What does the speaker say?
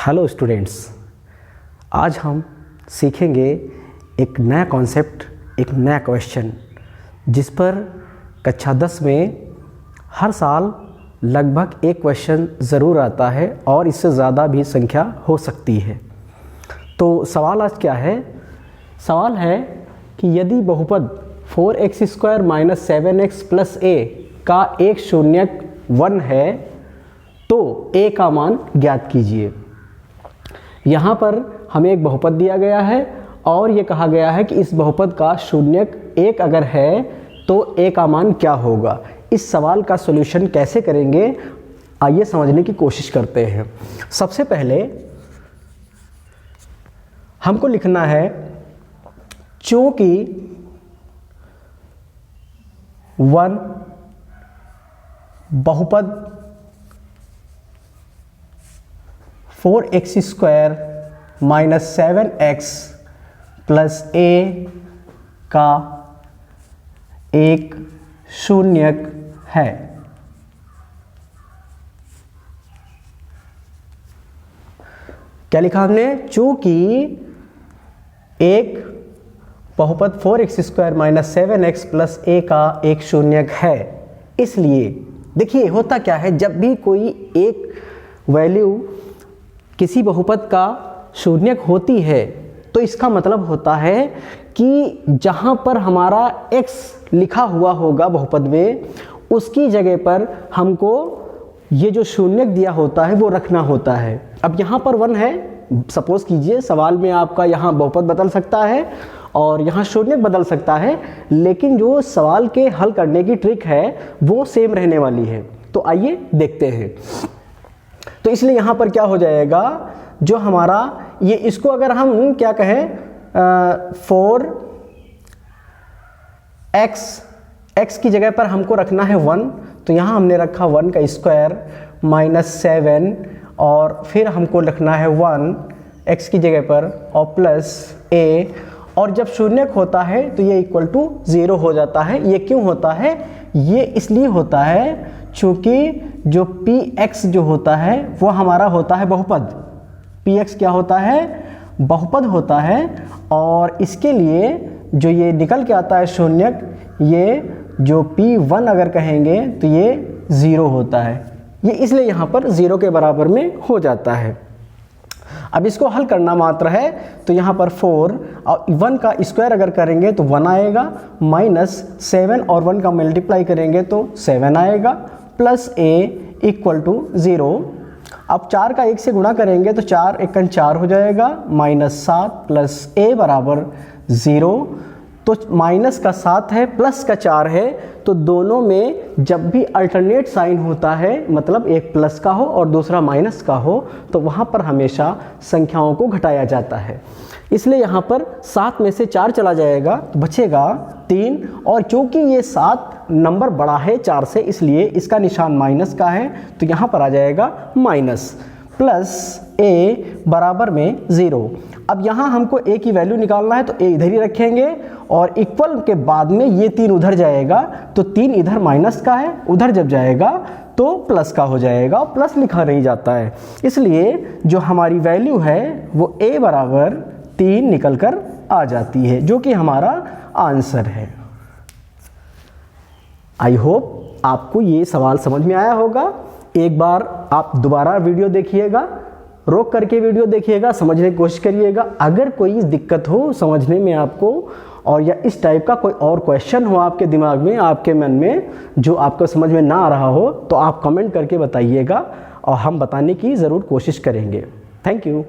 Hello students, आज हम सीखेंगे एक नया कॉन्सेप्ट, एक नया क्वेश्चन जिस पर कक्षा 10 में हर साल लगभग एक क्वेश्चन ज़रूर आता है और इससे ज़्यादा भी संख्या हो सकती है। तो सवाल आज क्या है? सवाल है कि यदि बहुपद 4x² - 7x + a का एक शून्यक 1 है तो a का मान ज्ञात कीजिए। यहाँ पर हमें एक बहुपद दिया गया है और ये कहा गया है कि इस बहुपद का शून्यक 1 अगर है तो a का मान क्या होगा। इस सवाल का सॉल्यूशन कैसे करेंगे, आइए समझने की कोशिश करते हैं। सबसे पहले हमको लिखना है चूंकि 1 बहुपद 4x² - 7x + a का एक शून्यक है। क्या लिखा हमने? चूंकि एक बहुपद 4x² - 7x + a का एक शून्यक है, इसलिए देखिए होता क्या है, जब भी कोई एक वैल्यू किसी बहुपद का शून्यक होती है तो इसका मतलब होता है कि जहाँ पर हमारा x लिखा हुआ होगा बहुपद में, उसकी जगह पर हमको ये जो शून्यक दिया होता है वो रखना होता है। अब यहाँ पर 1 है, सपोज कीजिए सवाल में आपका यहाँ बहुपद बदल सकता है और यहाँ शून्यक बदल सकता है, लेकिन जो सवाल के हल करने की ट्रिक है वो सेम रहने वाली है। तो आइए देखते हैं। तो इसलिए यहाँ पर क्या हो जाएगा, जो हमारा ये, इसको अगर हम क्या कहें 4x की जगह पर हमको रखना है 1, तो यहाँ हमने रखा 1 का स्क्वायर - 7 और फिर हमको रखना है 1 x की जगह पर और प्लस a, और जब शून्यक होता है तो ये इक्वल टू 0 हो जाता है। ये क्यों होता है? ये इसलिए होता है चूँकि जो px जो होता है वो हमारा होता है बहुपद। px क्या होता है? बहुपद होता है, और इसके लिए जो ये निकल के आता है शून्यक, ये जो p1 अगर कहेंगे तो ये 0 होता है। ये इसलिए यहाँ पर 0 के बराबर में हो जाता है। अब इसको हल करना मात्र है, तो यहाँ पर 4 और 1 का स्क्वायर अगर करेंगे तो 1 आएगा, -7 और 1 का मल्टीप्लाई करेंगे तो 7 आएगा, प्लस a = 0। अब 4 का 1 से गुणा करेंगे तो 4 × 1 = 4 हो जाएगा, -7 प्लस a बराबर 0। तो माइनस का 7 है, प्लस का 4 है, तो दोनों में जब भी अल्टरनेट साइन होता है, मतलब एक प्लस का हो और दूसरा माइनस का हो, तो वहाँ पर हमेशा संख्याओं को घटाया जाता है। इसलिए यहाँ पर 7 में से 4 चला जाएगा तो बचेगा 3, और चूँकि ये 7 नंबर बड़ा है 4 से, इसलिए इसका निशान माइनस का है, तो यहाँ पर आ जाएगा माइनस, प्लस a बराबर में 0। अब यहाँ हमको a की वैल्यू निकालना है तो a इधर ही रखेंगे और इक्वल के बाद में ये 3 उधर जाएगा, तो 3 इधर माइनस का है, उधर जब जाएगा तो प्लस का हो जाएगा, और प्लस लिखा नहीं जाता है। इसलिए जो हमारी वैल्यू है वो a बराबर 3 निकल कर आ जाती है, जो कि हमारा आंसर है। आई होप आपको ये सवाल समझ में आया होगा। एक बार आप दोबारा वीडियो देखिएगा, रोक करके वीडियो देखिएगा, समझने की कोशिश करिएगा। अगर कोई दिक्कत हो समझने में आपको, और या इस टाइप का कोई और क्वेश्चन हो आपके दिमाग में, आपके मन में, जो आपको समझ में ना आ रहा हो, तो आप कमेंट करके बताइएगा और हम बताने की ज़रूर कोशिश करेंगे। Thank you.